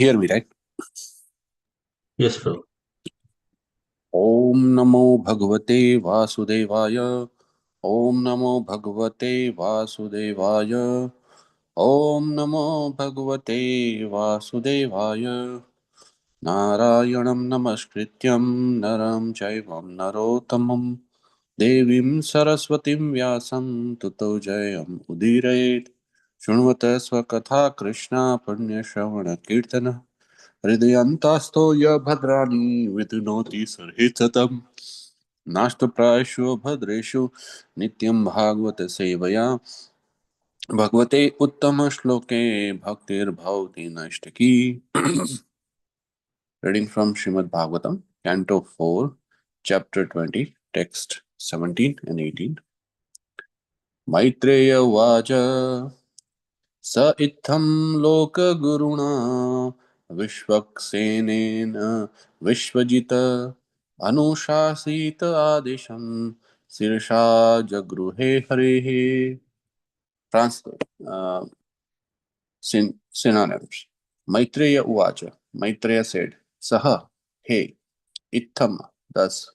hear me, right? Yes, bro. Om Namo Bhagavate Vasudevaya. Om Namo Bhagavate Vasudevaya. Om Namo Bhagavate Vasudevaya. Narayanam Namaskrityam Naram Chaivam Narottamam Devim Saraswatim Vyasam Tuto Jayam Udirayet Shunvata Swakatha Krishna Punya Shravana Kirtana हृदयन्तास्तो य भद्राणि वितनोति सर्हितम् नाष्टप्रायेषु भद्रेषु नित्यं भागवत सेवया भगवते उत्तमश्लोके भक्तिर्भवति नैष्टिकी. Reading from Srimad Bhagavatam, Canto 4, Chapter 20, Text 17 and 18. Maitreya Vacha स इत्थं लोकगुरुणा विश्वक्सेनेन विश्वजित अनुशासित आदेशं शीर्षा जगृहे हरेः. Translate. Synonyms. Maitreya Uvacha. Maitreya said, Saha, hey, Ittham, thus,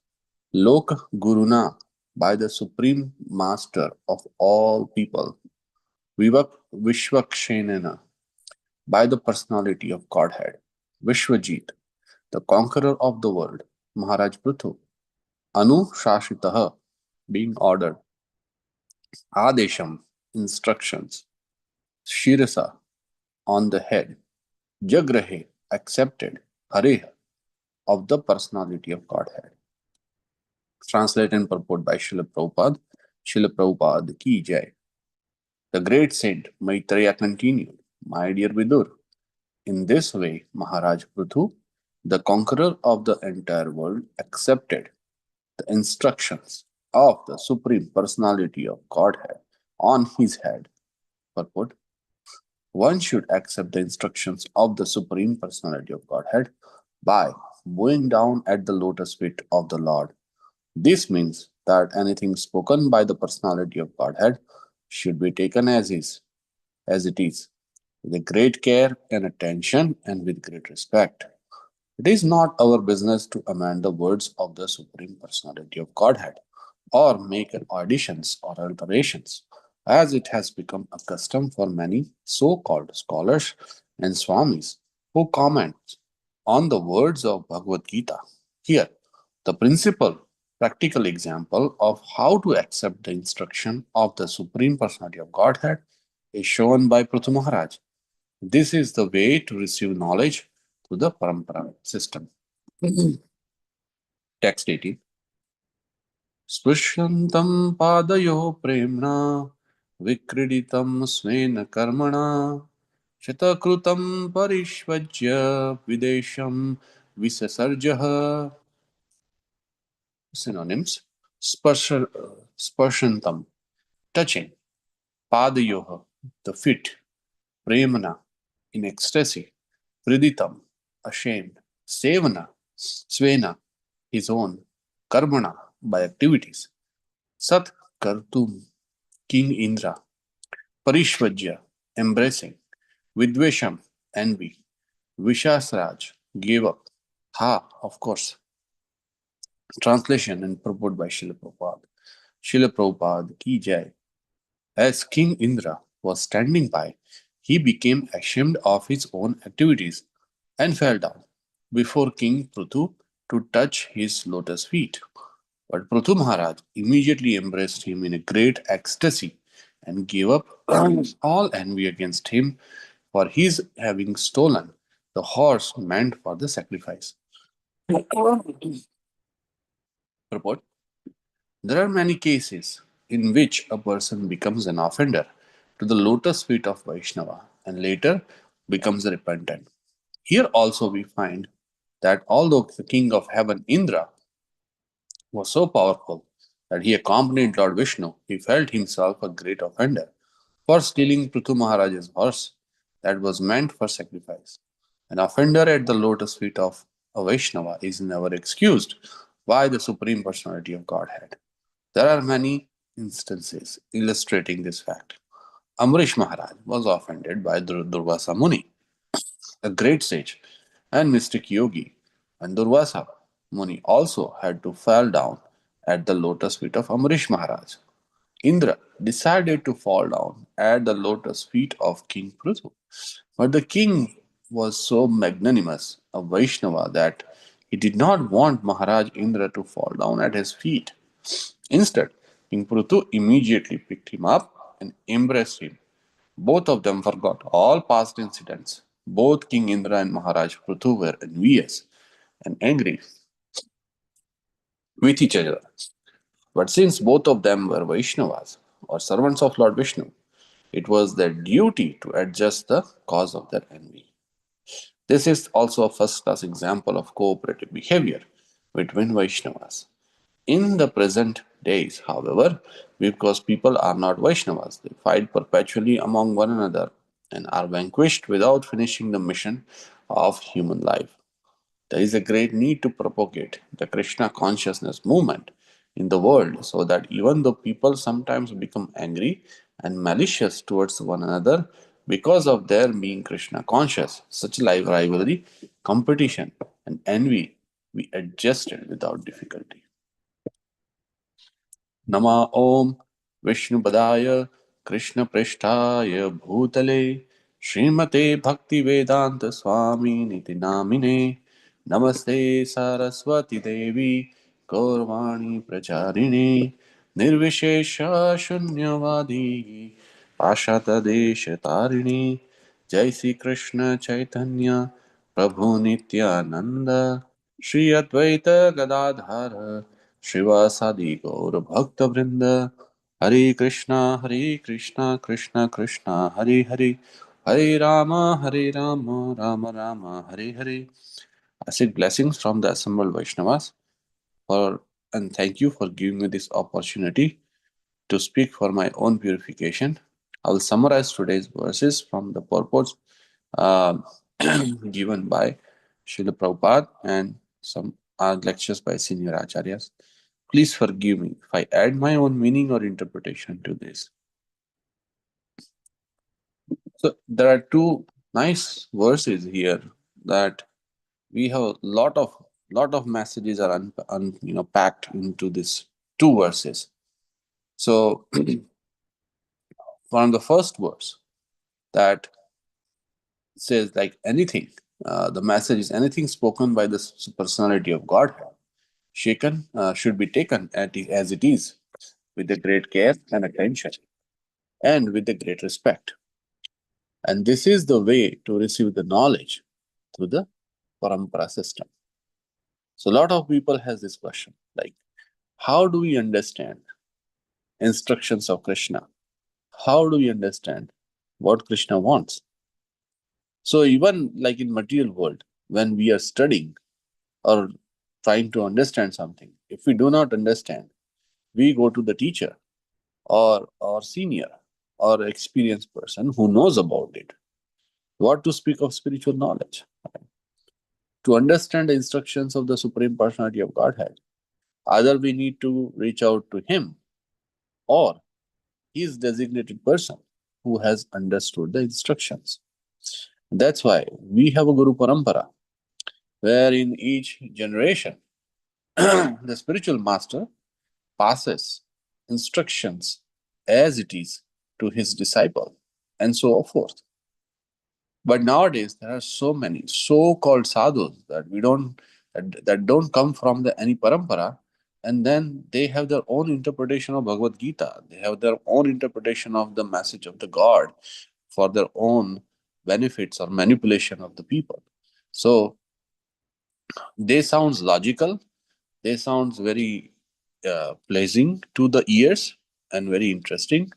Lok Guruna, by the Supreme Master of all people, Vishwakshenana, by the personality of Godhead, Vishwajit, the conqueror of the world, Maharaj Prithu, Anu Shashitaha, being ordered, Adesham, instructions, Shirasa, on the head, Jagrahe, accepted, Hareha, of the personality of Godhead. Translated and purport by Srila Prabhupada. Srila Prabhupada ki jai. The great saint Maitreya continued, My dear Vidur, in this way Maharaj Prithu, the conqueror of the entire world, accepted the instructions of the Supreme Personality of Godhead on his head. Purport. One should accept the instructions of the Supreme Personality of Godhead by bowing down at the lotus feet of the Lord. This means that anything spoken by the Personality of Godhead should be taken as it is, with great care and attention and with great respect. It is not our business to amend the words of the Supreme Personality of Godhead or make additions or alterations, as it has become a custom for many so called scholars and swamis who comment on the words of Bhagavad Gita. Here, the principal practical example of how to accept the instruction of the Supreme Personality of Godhead is shown by Prithu Maharaj. This is the way to receive knowledge through the parampara system. Text 18. स्पृश्यन्तं पादयोः प्रेम्णा विक्रीडितं स्वेन कर्मणा शतकृतं परिष्वज्य विदेशं विससर्जः. Synonyms. Sparshantam, touching. Padayoha, the feet. Premana, in ecstasy. Priditam, ashamed. Sevana, Svena, his own. Karmana, by activities. Sat Kartum, King Indra. Parishvajya, embracing. Vidvesham, envy. Vishasraj, gave up. Ha, of course. Translation and purport by Srila Prabhupada. Srila Prabhupada ki jai. As King Indra was standing by, he became ashamed of his own activities and fell down before King Prithu to touch his lotus feet. But Prithu Maharaj immediately embraced him in a great ecstasy and gave up all envy against him for his having stolen the horse meant for the sacrifice. Purport. There are many cases in which a person becomes an offender to the lotus feet of Vaishnava and later becomes repentant. Here also we find that although the king of heaven Indra was so powerful that he accompanied Lord Vishnu, he felt himself a great offender for stealing Prithu Maharaj's horse that was meant for sacrifice. An offender at the lotus feet of a Vaishnava is never excused by the Supreme Personality of Godhead. There are many instances illustrating this fact. Amrish Maharaj was offended by Durvasa Muni a great sage and mystic yogi, and Durvasa Muni also had to fall down at the lotus feet of Amrish Maharaj. Indra decided to fall down at the lotus feet of King Prithu. But the king was so magnanimous, a Vaishnava, that he did not want Maharaj Indra to fall down at his feet. Instead, King Prithu immediately picked him up and embraced him. Both of them forgot all past incidents. Both King Indra and Maharaj Prithu were envious and angry with each other. But since both of them were Vaishnavas or servants of Lord Vishnu, it was their duty to adjust the cause of their envy. This is also a first class example of cooperative behavior between Vaishnavas. In the present days, however, because people are not Vaishnavas, they fight perpetually among one another and are vanquished without finishing the mission of human life. There is a great need to propagate the Krishna consciousness movement in the world so that even though people sometimes become angry and malicious towards one another because of their being Krishna conscious, such rivalry, competition, and envy we adjusted without difficulty. नमा ॐ विष्णुपदाय कृष्णपृष्ठाय भूतले श्रीमते भक्तिवेदान्तस्वामिनिति नामिने नमस्ते सरस्वती देवी गौरवाणी प्रचारिणे निर्विशेष शून्यवादी पाशातदेशतारिणे जय श्री कृष्ण चैतन्य प्रभु नित्यानंद श्री अद्वैत गदाधर श्रीवासादि गौर भक्त वृंद हरे Krishna Krishna Krishna Hare Hare Hare Ram Ram Ram Hare Hare. I seek blessings from the assembled Vaishnavas for and thank you for giving me this opportunity to speak for my own purification. I will summarize today's verses from the purports uh, given by Srila Prabhupada and some lectures by senior acharyas. Please forgive me if I add my own meaning or interpretation to this. So there are two nice verses here that we have a lot of messages are packed into these two verses. So from the first verse that says like anything, the message is anything spoken by the personality of God shaken should be taken as it is with the great care and attention and with the great respect. And this is the way to receive the knowledge through the parampara system. So a lot of people has this question like, how do we understand instructions of Krishna? How do we understand what Krishna wants? So even like in material world, when we are studying or trying to understand something, if we do not understand, we go to the teacher or senior or experienced person who knows about it. What to speak of spiritual knowledge? To understand the instructions of the Supreme Personality of Godhead, either we need to reach out to him or his designated person who has understood the instructions. That's why we have a Guru Parampara, where in each generation the spiritual master passes instructions as it is to his disciple and so forth. But nowadays there are so many so-called sadhus that don't come from the any parampara, and then they have their own interpretation of Bhagavad Gita. They have their own interpretation of the message of the God for their own benefits or manipulation of the people. So they sounds logical. They sounds very pleasing to the ears and very interesting,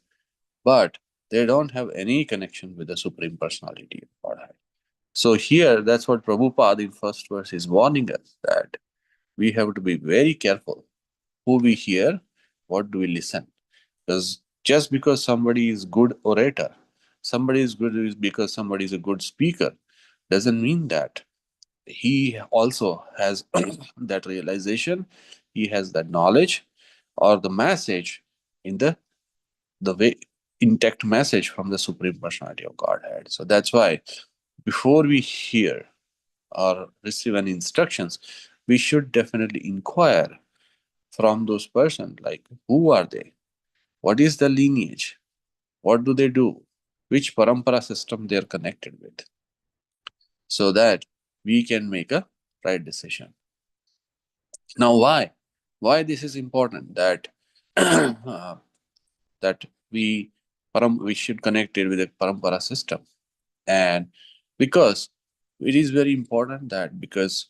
but they don't have any connection with the Supreme Personality of Godhead. So here, that's what Prabhupada in first verse is warning us that we have to be very careful who we hear, what do we listen. Because just because somebody is good orator, somebody is good is because somebody is a good speaker, doesn't mean that he also has that realization, he has that knowledge or the message in the way intact message from the Supreme Personality of Godhead. So that's why before we hear or receive any instructions, we should definitely inquire from those persons, like who are they, what is the lineage, what do they do, which parampara system they are connected with, so that we can make a right decision. Now, why this is important, that that we we should connect it with a parampara system. And because it is very important, that because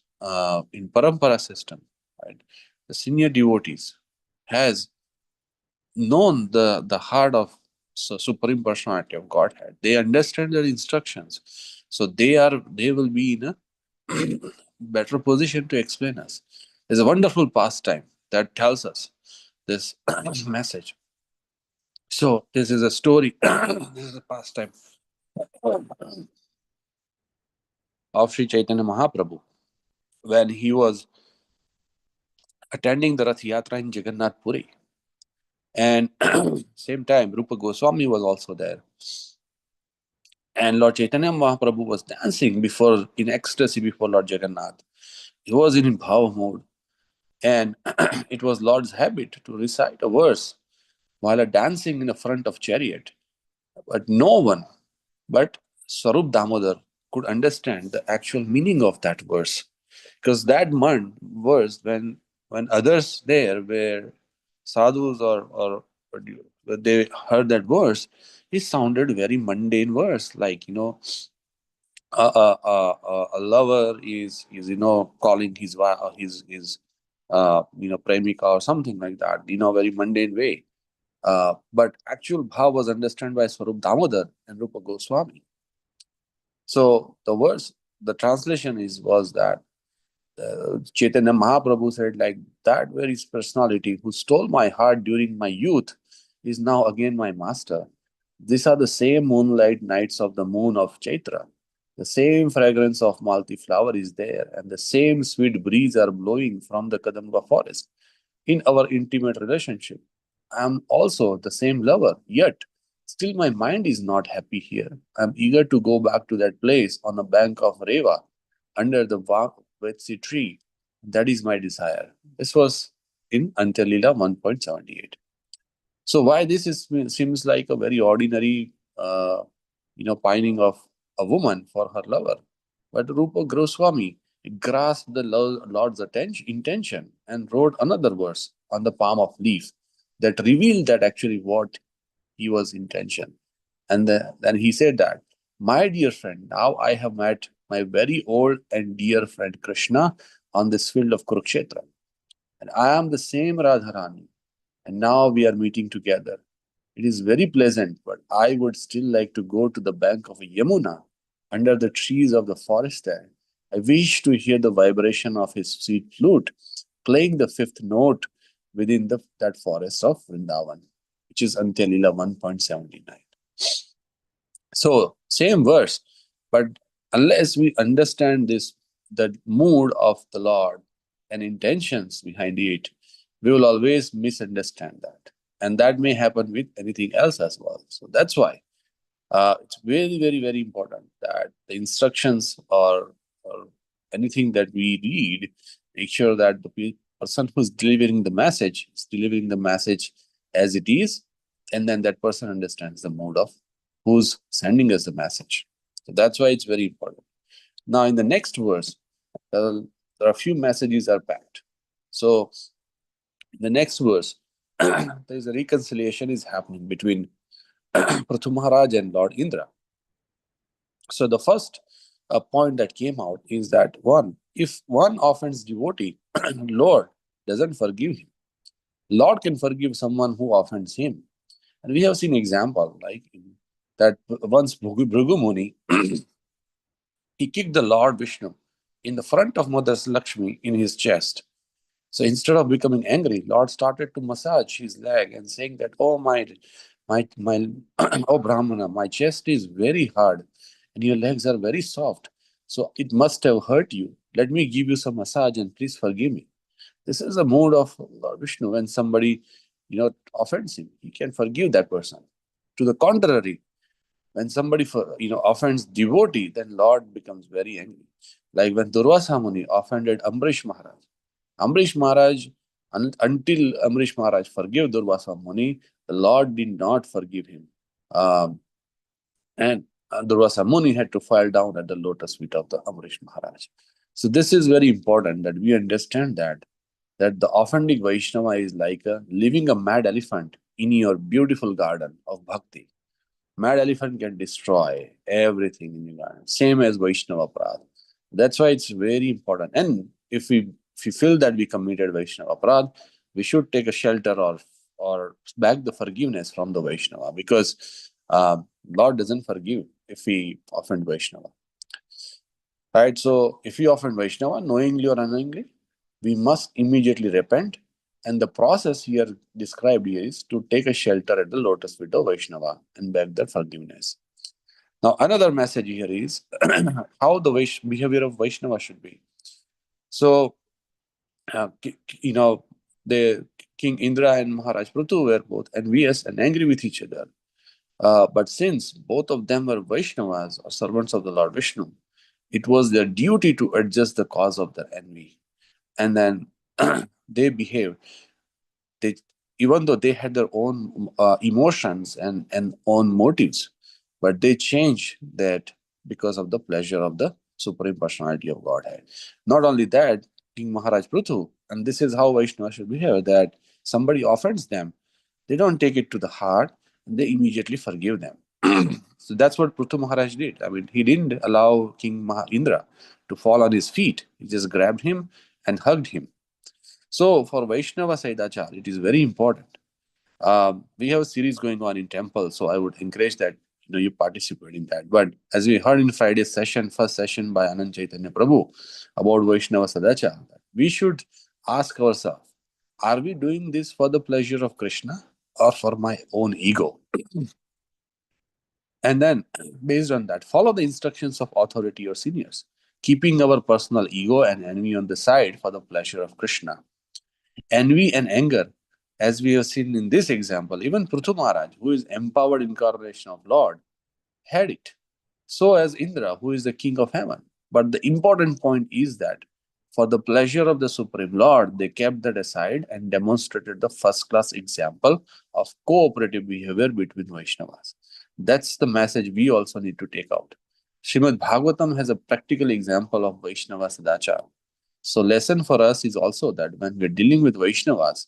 in parampara system, right, the senior devotees has known the heart of supreme personality of Godhead. They understand their instructions, so they will be in a better position to explain us. There's a wonderful pastime that tells us this message. So this is a story. This is a pastime of Sri Chaitanya Mahaprabhu when he was attending the Rath Yatra in Jagannath Puri. And same time, Rupa Goswami was also there. And Lord Chaitanya Mahaprabhu was dancing before in ecstasy before Lord Jagannath. He was in bhava mode. And it was Lord's habit to recite a verse while dancing in the front of chariot. But no one but Swarup Damodar could understand the actual meaning of that verse. Because that verse, when others there were sadhus or they heard that verse, it sounded very mundane verse, like a lover is calling his premika or something like that, very mundane way. But actual bhav was understood by Swarup Damodar and Rupa Goswami. So the translation was that Chaitanya Mahaprabhu said, like, that very personality who stole my heart during my youth is now again my master. These are the same moonlight nights of the moon of Chaitra. The same fragrance of Malti flower is there, and the same sweet breeze are blowing from the Kadamba forest. In our intimate relationship, I am also the same lover, yet still my mind is not happy here. I am eager to go back to that place on the bank of Reva under the Vetsi tree. That is my desire. This was in Antyalila 1.78. So why this seems like a very ordinary, pining of a woman for her lover. But Rupa Goswami grasped the Lord's intention and wrote another verse on the palm of leaf that revealed that actually what he was intention. And then he said that, my dear friend, now I have met my very old and dear friend Krishna on this field of Kurukshetra. And I am the same Radharani. And now we are meeting together. It is very pleasant, but I would still like to go to the bank of Yamuna under the trees of the forest there. I wish to hear the vibration of his sweet flute playing the fifth note within that forest of Vrindavan, which is Antyalila 1.79. So, same verse, but unless we understand the mood of the Lord and intentions behind it, we will always misunderstand that. And that may happen with anything else as well. So that's why it's very, very, very important that the instructions or anything that we read, make sure that the person who's delivering the message is delivering the message as it is, and then that person understands the mode of who's sending us the message. So that's why it's very important. Now, in the next verse, there are a few messages are packed. So, in the next verse, there is a reconciliation is happening between Prithu Maharaj and Lord Indra. So the first point that came out is that if one offends devotee, Lord doesn't forgive him. Lord can forgive someone who offends him. And we have seen example like that once Bhrigu Muni, he kicked the Lord Vishnu in the front of Mother Lakshmi in his chest. So instead of becoming angry, Lord started to massage his leg and saying that, oh my, oh Brahmana, my chest is very hard and your legs are very soft. So it must have hurt you. Let me give you some massage and please forgive me. This is the mood of Lord Vishnu when somebody, offends him. He can forgive that person. To the contrary, When somebody offends devotee, then Lord becomes very angry. Like when Durvasa Muni offended Ambrish Maharaj. Ambrish Maharaj, until Ambrish Maharaj forgave Durvasa Muni, the Lord did not forgive him. Um, and Durvasa Muni had to fall down at the lotus feet of the Amrish Maharaj. So this is very important that we understand that the offending Vaishnava is like living a mad elephant in your beautiful garden of bhakti. Mad elephant can destroy everything in your garden, same as Vaishnava Aparadh. That's why it's very important. And if we feel that we committed Vaishnava Aparadh, we should take a shelter or beg the forgiveness from the Vaishnava, because Lord doesn't forgive if we offend Vaishnava. Right? So if we offend Vaishnava, knowingly or unknowingly, we must immediately repent. And the process here described here is to take a shelter at the lotus feet of Vaishnava and beg their forgiveness. Now, another message here is how the behavior of Vaishnava should be. So, you know, the King Indra and Maharaj Prithu were both envious and angry with each other. But since both of them were Vaishnavas or servants of the Lord Vishnu, it was their duty to adjust the cause of their envy. And then they behaved. They, even though they had their own emotions and own motives, but they changed that because of the pleasure of the Supreme Personality of Godhead. Not only that, King Maharaj Prithu, and this is how Vaishnava should behave, that somebody offends them, they don't take it to the heart, and they immediately forgive them. So that's what Prithu Maharaj did. I mean, he didn't allow King Indra to fall on his feet. He just grabbed him and hugged him. So for Vaishnava Saidachar, it is very important. We have a series going on in temple, so I would encourage that you participate in that. But as we heard in Friday's session, first session by Anand Chaitanya Prabhu about Vaishnava Sadachar, we should ask ourselves: are we doing this for the pleasure of Krishna or for my own ego? And then, based on that, follow the instructions of authority or seniors, keeping our personal ego and envy on the side for the pleasure of Krishna. Envy and anger, as we have seen in this example, even Prithu Maharaj, who is empowered incarnation of Lord, had it. So as Indra, who is the king of heaven. But the important point is that for the pleasure of the Supreme Lord, they kept that aside and demonstrated the first class example of cooperative behavior between Vaishnavas. That's the message we also need to take out. Srimad Bhagavatam has a practical example of Vaishnava Sadachar. So, lesson for us is also that when we're dealing with Vaishnavas,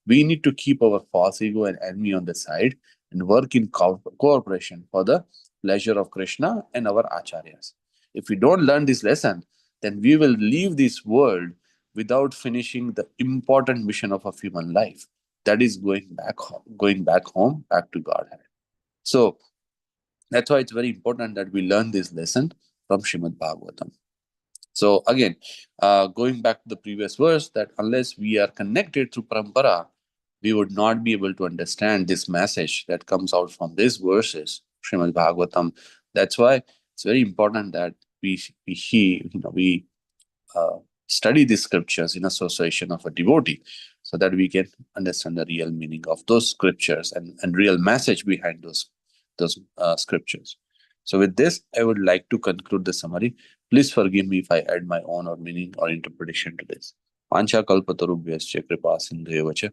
we need to keep our false ego and envy on the side and work in cooperation for the pleasure of Krishna and our acharyas. If we don't learn this lesson, then we will leave this world without finishing the important mission of a human life. That is going back home, back to Godhead. So that's why it's very important that we learn this lesson from Shrimad Bhagavatam. So again, going back to the previous verse, that unless we are connected through parampara, we would not be able to understand this message that comes out from these verses, Srimad Bhagavatam. That's why it's very important that we uh, study these scriptures in association of a devotee, so that we can understand the real meaning of those scriptures and real message behind those scriptures. So with this, I would like to conclude the summary. Please forgive me if I add my own or meaning or interpretation to this. Pancha kalpatarubhyascha kripa sindhuyavacha